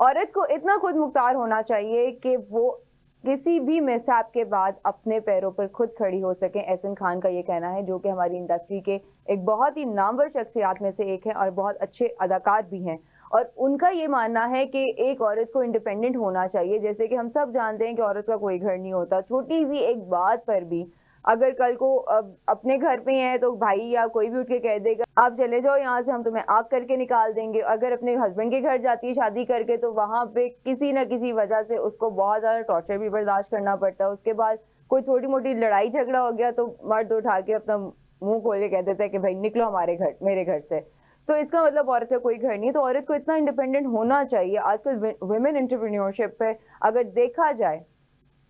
औरत को इतना खुद मुख्तार होना चाहिए कि वो किसी भी मिसहैप के बाद अपने पैरों पर खुद खड़ी हो सके। एहसन खान का ये कहना है, जो कि हमारी इंडस्ट्री के एक बहुत ही नामवर शख्सियत में से एक है और बहुत अच्छे अदाकार भी हैं। और उनका ये मानना है कि एक औरत को इंडिपेंडेंट होना चाहिए। जैसे कि हम सब जानते हैं कि औरत का कोई घर नहीं होता, छोटी सी एक बात पर भी अगर कल को अपने घर पे हैं तो भाई या कोई भी उठ के कह देगा आप चले जाओ यहाँ से, हम तुम्हें आग करके निकाल देंगे। अगर अपने हस्बैंड के घर जाती है शादी करके तो वहां पे किसी न किसी वजह से उसको बहुत ज्यादा टॉर्चर भी बर्दाश्त करना पड़ता है। उसके बाद कोई छोटी मोटी लड़ाई झगड़ा हो गया तो मर्द उठा के अपना मुंह खोल के कह देता है कि भाई निकलो हमारे घर, मेरे घर से। तो इसका मतलब औरत का कोई घर नहीं है। तो औरत को इतना इंडिपेंडेंट होना चाहिए। आजकल वुमेन एंटरप्रेन्योरशिप पे अगर देखा जाए,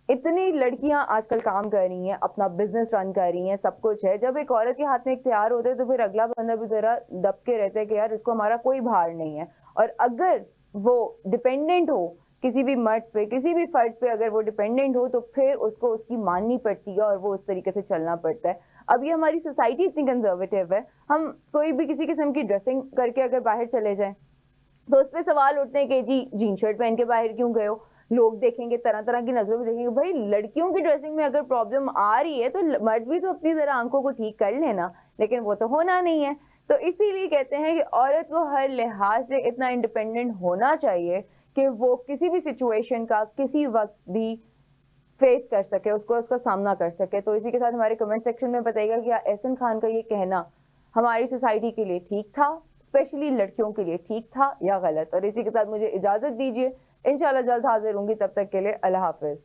इतनी लड़कियां आजकल काम कर रही हैं, अपना बिजनेस रन कर रही हैं, सब कुछ है। जब एक औरत के हाथ में इख्तियार होता है तो फिर अगला बंदा भी जरा दब के रहता है कि यार इसको हमारा कोई भार नहीं है। और अगर वो डिपेंडेंट हो किसी भी मर्द पे, किसी भी फर्द पे अगर वो डिपेंडेंट हो, तो फिर उसको उसकी माननी पड़ती है और वो उस तरीके से चलना पड़ता है। अब ये हमारी सोसाइटी इतनी कंजर्वेटिव है, हम कोई भी किसी किस्म की ड्रेसिंग करके अगर बाहर चले जाएं तो उस पे सवाल उठते हैं कि जी जीन शर्ट पहन के बाहर क्यों गए हो। लोग देखेंगे, तरह तरह की नजरों में देखेंगे। भाई लड़कियों की ड्रेसिंग में अगर प्रॉब्लम आ रही है तो मर्द भी तो अपनी जरा आंखों को ठीक कर लेना, लेकिन वो तो होना नहीं है। तो इसीलिए कहते हैं कि औरत को हर लिहाज से इतना इंडिपेंडेंट होना चाहिए कि वो किसी भी सिचुएशन का किसी वक्त भी फेस कर सके, उसको उसका सामना कर सके। तो इसी के साथ हमारे कमेंट सेक्शन में बताइएगा कि एहसन खान का ये कहना हमारी सोसाइटी के लिए ठीक था, स्पेशली लड़कियों के लिए ठीक था या गलत। और इसी के साथ मुझे इजाजत दीजिए, इंशाल्लाह जल्द हाजिर होंगी, तब तक के लिए अल्लाह हाफिज।